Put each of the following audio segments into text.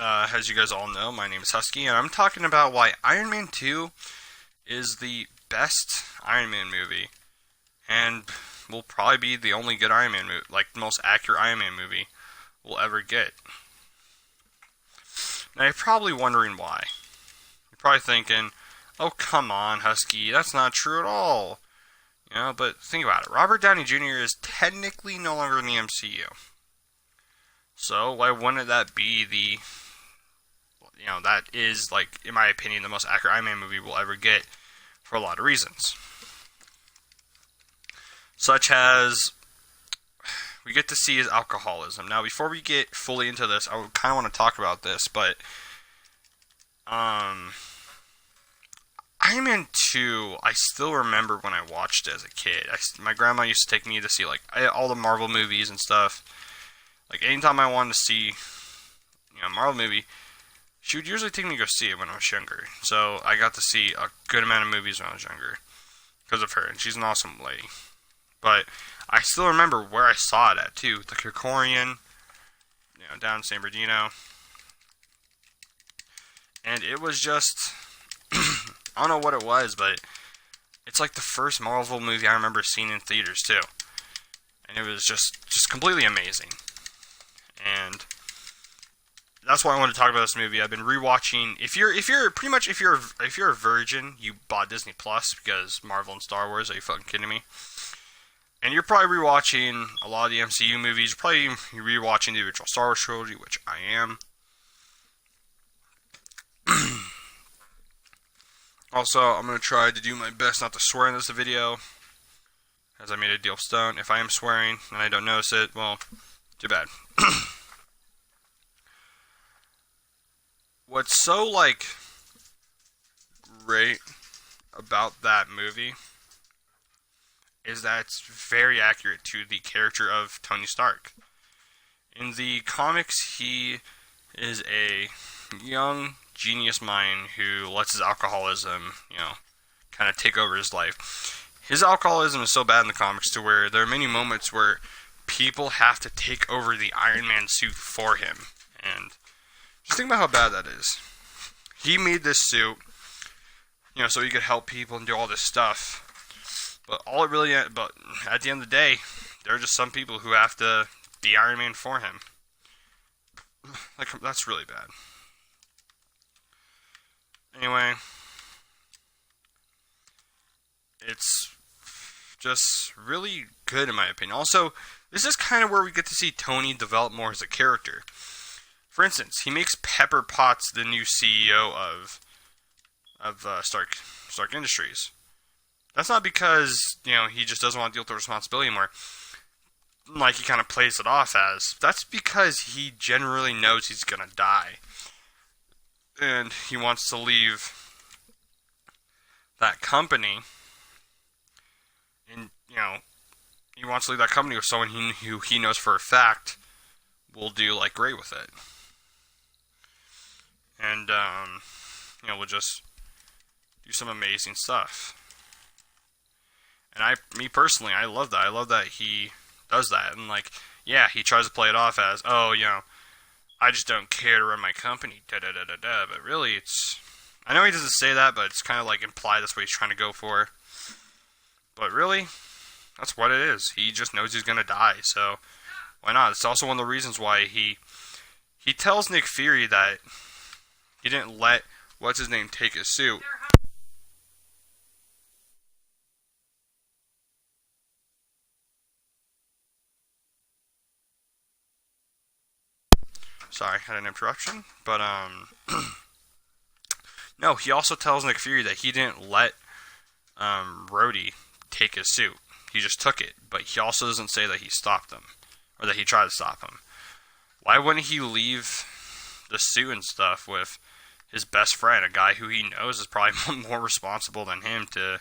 As you guys all know, my name is Husky, and I'm talking about why Iron Man 2 is the best Iron Man movie, and will probably be the only good Iron Man movie, like the most accurate Iron Man movie we'll ever get. Now you're probably wondering why. You're probably thinking, oh come on, Husky, that's not true at all. But think about it. Robert Downey Jr. is technically no longer in the MCU. So why wouldn't that be that is, like, in my opinion, the most accurate Iron Man movie we'll ever get for a lot of reasons. Such as, we get to see his alcoholism. Now, before we get fully into this, I kind of want to talk about this, but, Iron Man 2, I still remember when I watched it as a kid. My grandma used to take me to see, like, all the Marvel movies and stuff. Like, anytime I wanted to see, a Marvel movie, she would usually take me to go see it when I was younger. So I got to see a good amount of movies when I was younger because of her, and she's an awesome lady. But I still remember where I saw it at too, the Krikorian, down in San Bernardino, and it was just I don't know what it was, but it's like the first Marvel movie I remember seeing in theaters too, and it was just completely amazing. And that's why I want to talk about this movie. I've been rewatching. If you're a virgin, you bought Disney Plus because Marvel and Star Wars. Are you fucking kidding me? And you're probably rewatching a lot of the MCU movies. You're probably rewatching the original Star Wars trilogy, which I am. Also, I'm gonna try to do my best not to swear in this video, as I made a deal with Stone. If I am swearing and I don't notice it, well, too bad. What's so, great about that movie is that it's very accurate to the character of Tony Stark. In the comics, he is a young genius mind who lets his alcoholism, kind of take over his life. His alcoholism is so bad in the comics to where there are many moments where people have to take over the Iron Man suit for him. And just think about how bad that is. He made this suit, so he could help people and do all this stuff. But at the end of the day, there are just some people who have to be Iron Man for him. That's really bad. Anyway, it's just really good in my opinion. Also, this is kind of where we get to see Tony develop more as a character. For instance, he makes Pepper Potts the new CEO of Stark Industries. That's not because, he just doesn't want to deal with the responsibility anymore, like he kind of plays it off as. That's because he generally knows he's going to die. And he wants to leave that company, and, he wants to leave that company with someone who he knows for a fact will do, great with it. And, we'll just do some amazing stuff. And me personally, I love that. I love that he does that. And, he tries to play it off as, I just don't care to run my company, da-da-da-da-da. But really, I know he doesn't say that, but it's kind of, implied that's what he's trying to go for. But really, that's what it is. He just knows he's going to die, so why not? It's also one of the reasons why he tells Nick Fury that he didn't let what's-his-name take his suit. Sorry, I had an interruption. But, no, he also tells Nick Fury that he didn't let Rhodey take his suit. He just took it. But he also doesn't say that he stopped him, or that he tried to stop him. Why wouldn't he leave the suit and stuff with his best friend, a guy who he knows is probably more responsible than him to,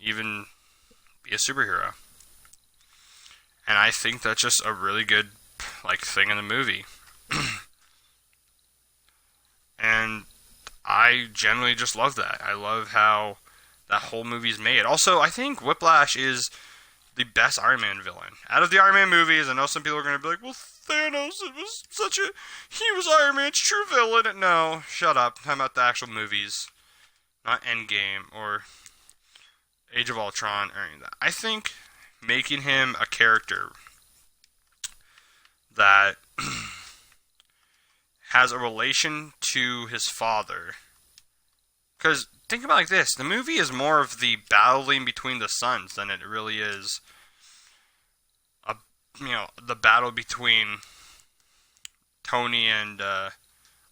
even be a superhero? And I think that's just a really good thing in the movie. And I generally just love that. I love how that whole movie's made. Also, I think Whiplash is the best Iron Man villain. Out of the Iron Man movies, I know some people are going to be like, well, Thanos. It was he was Iron Man's true villain. No, shut up. How about the actual movies? Not Endgame or Age of Ultron or any of that. I think making him a character that has a relation to his father. Because think about it like this: the movie is more of the battling between the sons than it really is the battle between Tony and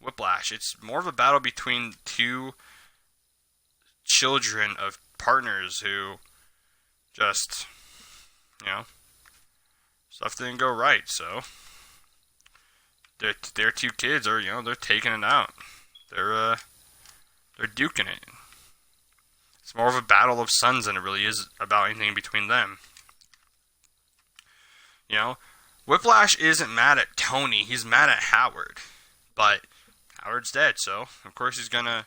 Whiplash. It's more of a battle between two children of partners who just, stuff didn't go right, so their two kids are, they're taking it out. They're duking it. It's more of a battle of sons than it really is about anything between them. Whiplash isn't mad at Tony, he's mad at Howard. But Howard's dead, so of course he's gonna,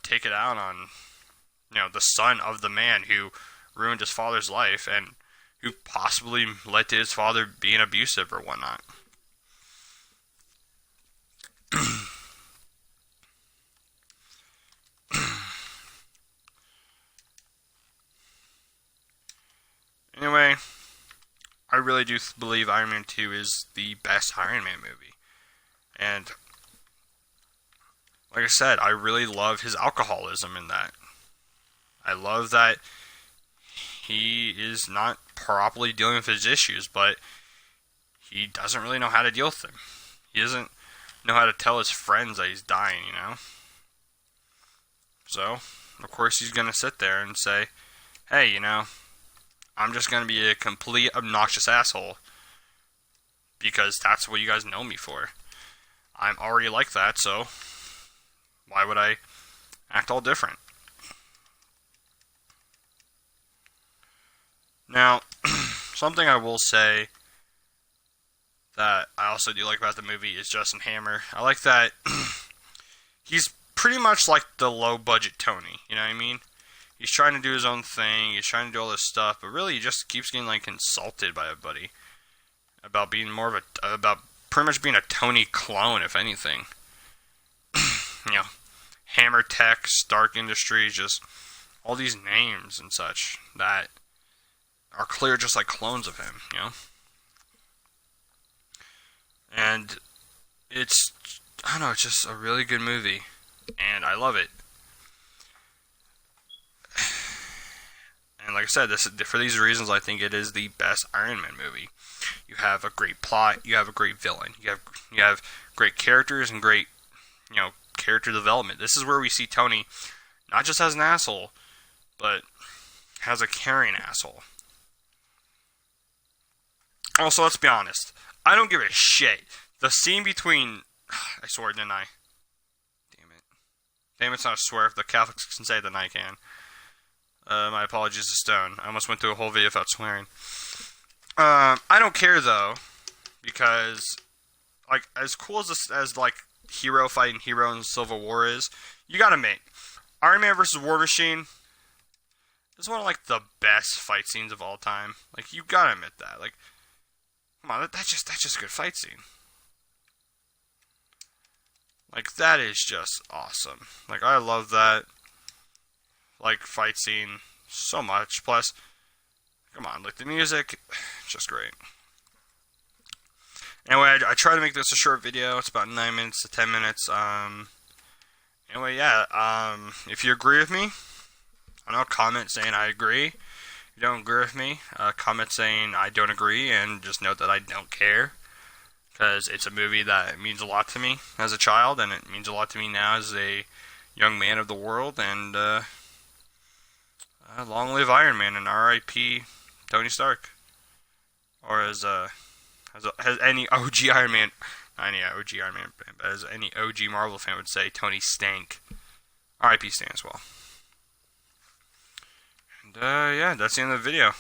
take it out on, the son of the man who ruined his father's life and who possibly led to his father being abusive or whatnot. Anyway, I really do believe Iron Man 2 is the best Iron Man movie. And, like I said, I really love his alcoholism in that. I love that he is not properly dealing with his issues, but he doesn't really know how to deal with them. He doesn't know how to tell his friends that he's dying, So, of course, he's going to sit there and say, hey, I'm just going to be a complete obnoxious asshole because that's what you guys know me for. I'm already like that, so why would I act all different? Now, something I will say that I also do like about the movie is Justin Hammer. I like that he's pretty much like the low-budget Tony, you know what I mean? He's trying to do his own thing, he's trying to do all this stuff, but really he just keeps getting, insulted by everybody about being about pretty much being a Tony clone, if anything. Hammer Tech, Stark Industries, just all these names and such that are clear just like clones of him, And it's just a really good movie, and I love it. And like I said, for these reasons, I think it is the best Iron Man movie. You have a great plot, you have a great villain, you have great characters and great, character development. This is where we see Tony not just as an asshole, but as a caring asshole. Also, let's be honest. I don't give a shit. The scene between... I swore, didn't I? Damn it. Damn, it's not a swear. If the Catholics can say it, then I can. My apologies to Stone. I almost went through a whole video without swearing. I don't care, though. Because, as cool as hero fighting hero in Civil War is, you gotta admit, Iron Man vs. War Machine is one of, the best fight scenes of all time. You gotta admit that. Come on, that's just a good fight scene. That is just awesome. I love that, fight scene so much. Plus, come on, the music, just great. Anyway, I try to make this a short video. It's about 9 minutes to 10 minutes. Anyway, yeah, if you agree with me, comment saying I agree. If you don't agree with me, comment saying I don't agree, and just note that I don't care. Because it's a movie that means a lot to me as a child, and it means a lot to me now as a young man of the world, and long live Iron Man, and R.I.P. Tony Stark. Or as any OG Iron Man, not any OG Iron Man fan, but as any OG Marvel fan would say, Tony Stank. R.I.P. Stan as well. And yeah, that's the end of the video.